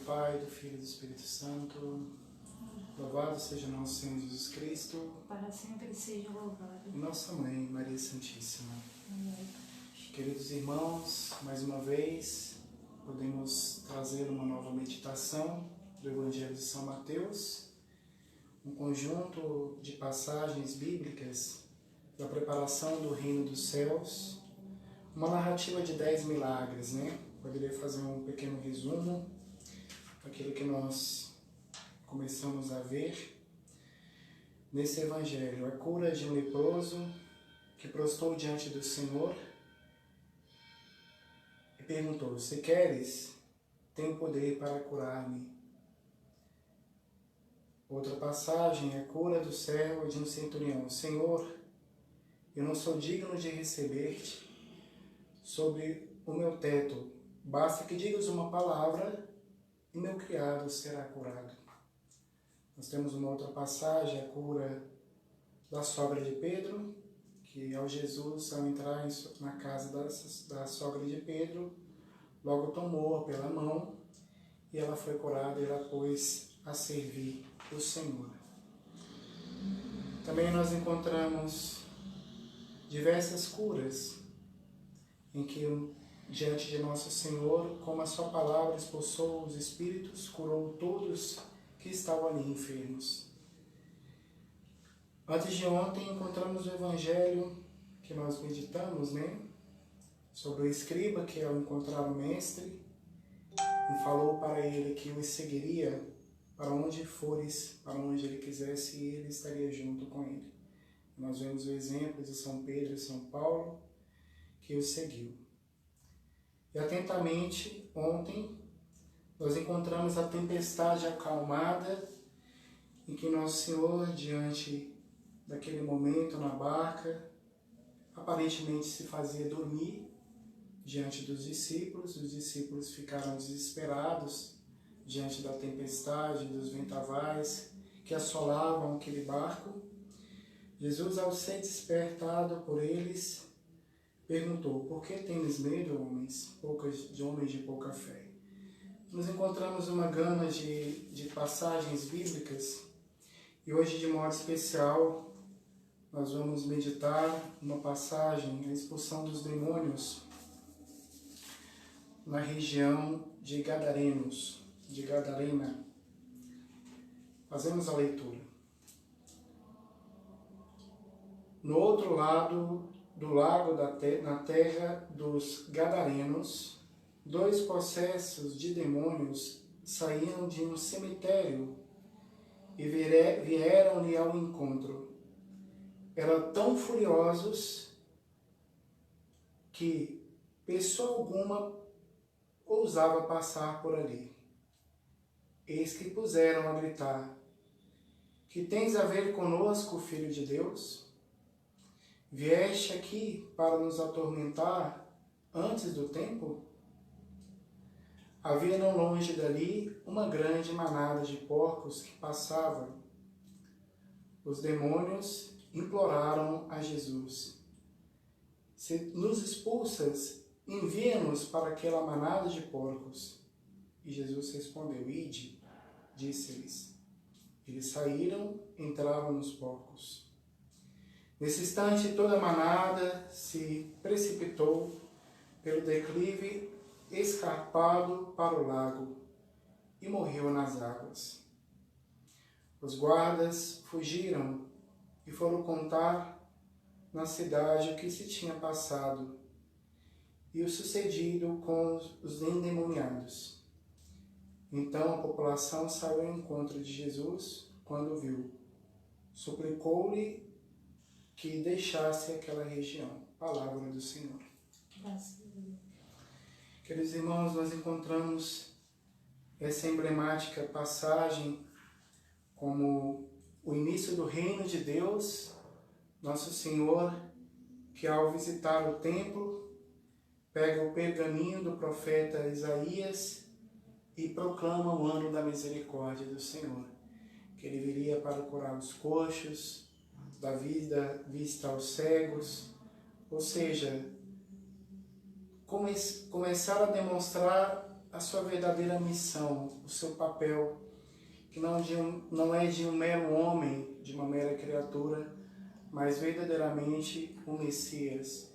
Pai, do Filho e do Espírito Santo. Louvado seja nosso Senhor Jesus Cristo. Para sempre seja louvado. E nossa Mãe, Maria Santíssima. Amém. Queridos irmãos, mais uma vez podemos trazer uma nova meditação do Evangelho de São Mateus, um conjunto de passagens bíblicas da preparação do Reino dos Céus, uma narrativa de 10 milagres, né? Poderia fazer um pequeno resumo daquilo que nós começamos a ver nesse Evangelho. A cura de um leproso que prostou diante do Senhor e perguntou: se queres, tenho poder para curar-me. Outra passagem, a cura do servo de um centurião: Senhor, eu não sou digno de receber-te sobre o meu teto, basta que digas uma palavra e meu criado será curado. Nós temos uma outra passagem, a cura da sogra de Pedro, que ao Jesus, ao entrar na casa da sogra de Pedro, logo tomou-a pela mão e ela foi curada e ela pôs a servir o Senhor. Também nós encontramos diversas curas em que diante de nosso Senhor, como a sua palavra expulsou os espíritos, curou todos que estavam ali enfermos. Antes de ontem encontramos o Evangelho que nós meditamos, né? Sobre o escriba que ao encontrar o mestre, falou para ele que o seguiria para onde fores, para onde ele quisesse, e ele estaria junto com ele. Nós vemos o exemplo de São Pedro e São Paulo, que o seguiu. E atentamente, ontem, nós encontramos a tempestade acalmada, em que Nosso Senhor, diante daquele momento na barca, aparentemente se fazia dormir diante dos discípulos. Os discípulos ficaram desesperados diante da tempestade, dos vendavais que assolavam aquele barco. Jesus, ao ser despertado por eles, perguntou: por que tendes medo, homens de pouca fé? Nos encontramos uma gama de passagens bíblicas e hoje, de modo especial, nós vamos meditar uma passagem, a expulsão dos demônios na região de Gadarena. Fazemos a leitura. No outro lado do lago, na terra dos Gadarenos, 2 possessos de demônios saíram de um cemitério e vieram-lhe ao encontro. Eram tão furiosos que pessoa alguma ousava passar por ali. Eis que puseram a gritar: que tens a ver conosco, Filho de Deus? Vieste aqui para nos atormentar antes do tempo? Havia não longe dali uma grande manada de porcos que passavam. Os demônios imploraram a Jesus: se nos expulsas, envia-nos para aquela manada de porcos. E Jesus respondeu: ide, disse-lhes. Eles saíram, entraram nos porcos. Nesse instante, toda a manada se precipitou pelo declive escarpado para o lago e morreu nas águas. Os guardas fugiram e foram contar na cidade o que se tinha passado e o sucedido com os endemoniados. Então a população saiu ao encontro de Jesus quando o viu. Suplicou-lhe que deixasse aquela região. Palavra do Senhor. Graças a Deus. Queridos irmãos, nós encontramos essa emblemática passagem como o início do reino de Deus, Nosso Senhor, que ao visitar o templo, pega o pergaminho do profeta Isaías e proclama o ano da misericórdia do Senhor, que ele viria para curar os coxos, dar vista aos cegos, ou seja, começar a demonstrar a sua verdadeira missão, o seu papel, que não é de um mero homem, de uma mera criatura, mas verdadeiramente o Messias,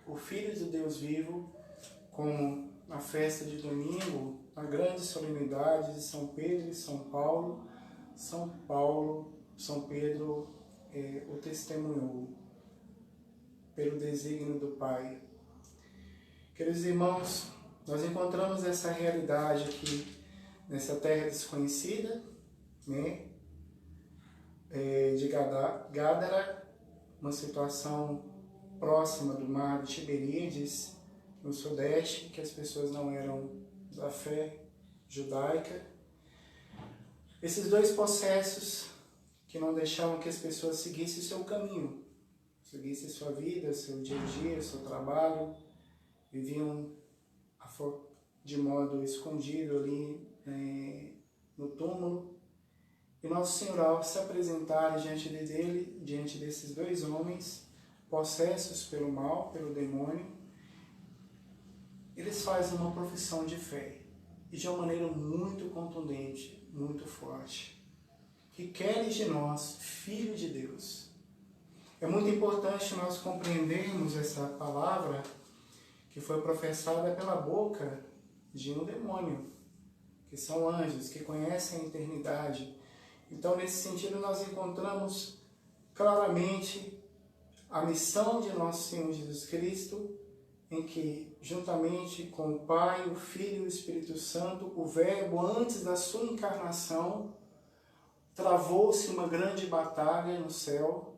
o Filho de Deus vivo, como na festa de domingo, a grande solenidade de São Pedro e São Paulo. São Pedro o testemunhou pelo desígnio do Pai. Queridos irmãos, nós encontramos essa realidade aqui nessa terra desconhecida, né? De Gádara, uma situação próxima do mar de Tiberíades, no sudeste, que as pessoas não eram da fé judaica. Esses dois processos que não deixavam que as pessoas seguissem o seu caminho, seguissem sua vida, seu dia a dia, seu trabalho, viviam de modo escondido ali no túmulo. E Nosso Senhor, ao se apresentar diante dele, diante desses dois homens, possessos pelo mal, pelo demônio, eles fazem uma profissão de fé, e de uma maneira muito contundente, muito forte. Que queres de nós, Filho de Deus? É muito importante nós compreendermos essa palavra que foi professada pela boca de um demônio, que são anjos, que conhecem a eternidade. Então, nesse sentido, nós encontramos claramente a missão de nosso Senhor Jesus Cristo, em que, juntamente com o Pai, o Filho e o Espírito Santo, o Verbo, antes da sua encarnação, travou-se uma grande batalha no céu,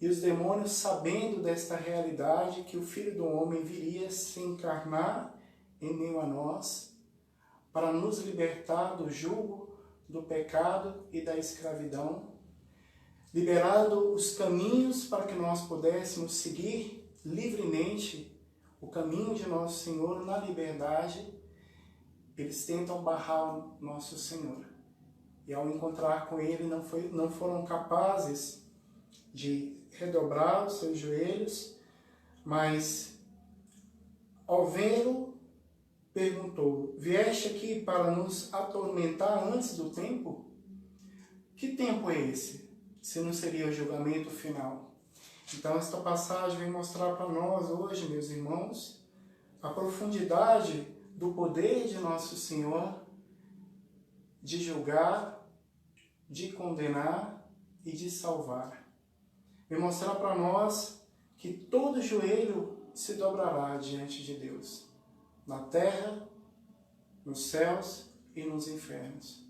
e os demônios, sabendo desta realidade, que o Filho do Homem viria se encarnar em meio a nós, para nos libertar do jugo, do pecado e da escravidão, liberando os caminhos para que nós pudéssemos seguir livremente o caminho de nosso Senhor na liberdade. Eles tentam barrar o nosso Senhor. E ao encontrar com Ele, não foram capazes de redobrar os seus joelhos, mas ao vê-lo, perguntou: vieste aqui para nos atormentar antes do tempo? Que tempo é esse, se não seria o julgamento final? Então, esta passagem vem mostrar para nós hoje, meus irmãos, a profundidade do poder de nosso Senhor de julgar, de condenar e de salvar. Vem mostrar para nós que todo joelho se dobrará diante de Deus, na terra, nos céus e nos infernos.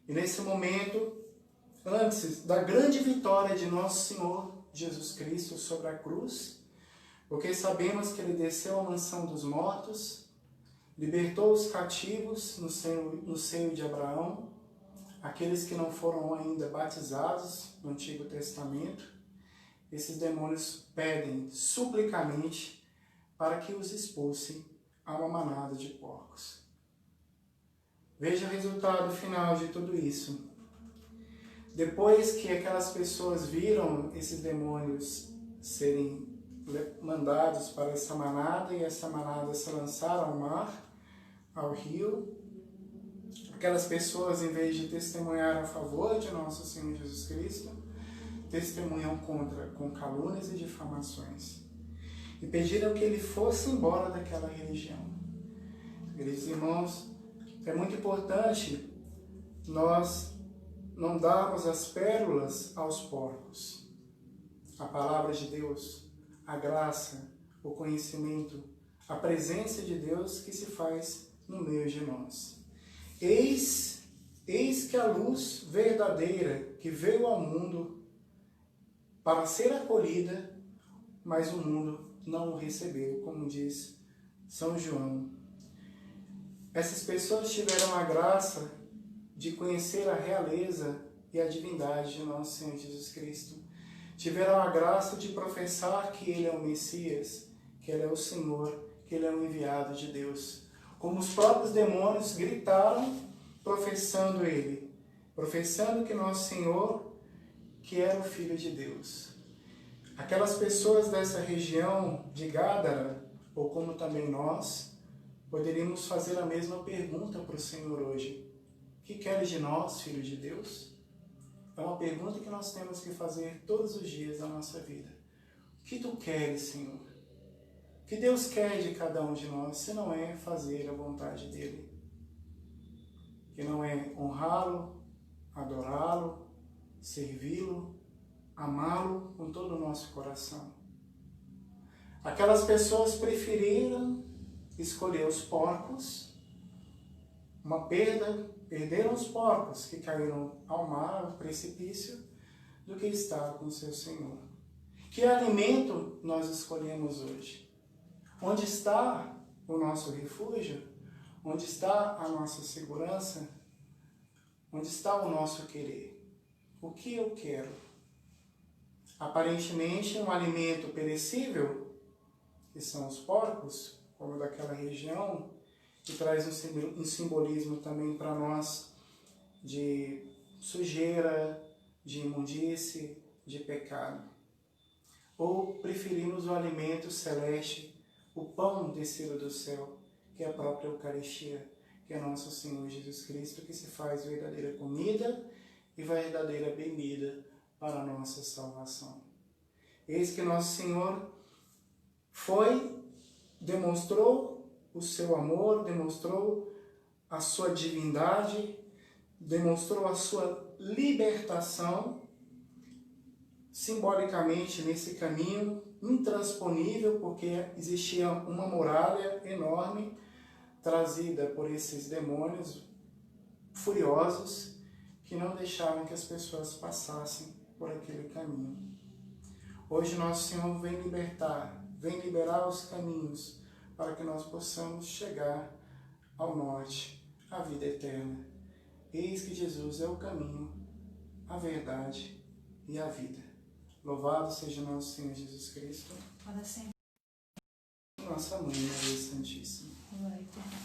E nesse momento, antes da grande vitória de nosso Senhor Jesus Cristo sobre a cruz, porque sabemos que Ele desceu à mansão dos mortos, libertou os cativos no seio de Abraão, aqueles que não foram ainda batizados no Antigo Testamento. Esses demônios pedem suplicamente para que os expulsem a uma manada de porcos. Veja o resultado final de tudo isso. Depois que aquelas pessoas viram esses demônios serem mandados para essa manada, e essa manada se lançar ao mar, ao rio, aquelas pessoas, em vez de testemunhar a favor de nosso Senhor Jesus Cristo, testemunham com calúnias e difamações. E pediram que ele fosse embora daquela religião. Queridos irmãos, é muito importante nós não darmos as pérolas aos porcos. A palavra de Deus, a graça, o conhecimento, a presença de Deus que se faz no meio de nós. Eis que a luz verdadeira que veio ao mundo para ser acolhida, mas o mundo não o recebeu, como diz São João. Essas pessoas tiveram a graça de conhecer a realeza e a divindade de nosso Senhor Jesus Cristo. Tiveram a graça de professar que Ele é o Messias, que Ele é o Senhor, que Ele é o enviado de Deus. Como os próprios demônios gritaram, professando Ele, professando que nosso Senhor, que era o Filho de Deus. Aquelas pessoas dessa região de Gádara, ou como também nós, Poderíamos fazer a mesma pergunta para o Senhor hoje. O que queres de nós, filhos de Deus? É uma pergunta que nós temos que fazer todos os dias da nossa vida. O que tu queres, Senhor? O que Deus quer de cada um de nós, se não é fazer a vontade dEle? Que não é honrá-lo, adorá-lo, servi-lo, amá-lo com todo o nosso coração. Aquelas pessoas preferiram escolher os porcos, uma perda, perderam os porcos que caíram ao mar, ao precipício, do que estar com o seu Senhor. Que alimento nós escolhemos hoje? Onde está o nosso refúgio? Onde está a nossa segurança? Onde está o nosso querer? O que eu quero? Aparentemente, um alimento perecível, que são os porcos, como daquela região, que traz um simbolismo também para nós de sujeira, de imundície, de pecado. Ou preferimos o alimento celeste, o pão descido do céu, que é a própria Eucaristia, que é nosso Senhor Jesus Cristo, que se faz verdadeira comida e verdadeira bebida para a nossa salvação. Eis que nosso Senhor demonstrou o seu amor, demonstrou a sua divindade, demonstrou a sua libertação, simbolicamente nesse caminho intransponível, porque existia uma muralha enorme trazida por esses demônios furiosos que não deixavam que as pessoas passassem por aquele caminho. Hoje nosso Senhor vem liberar os caminhos para que nós possamos chegar ao norte, à vida eterna. Eis que Jesus é o caminho, a verdade e a vida. Louvado seja nosso Senhor Jesus Cristo. Para sempre. Nossa Mãe Maria Santíssima. Glória a Deus.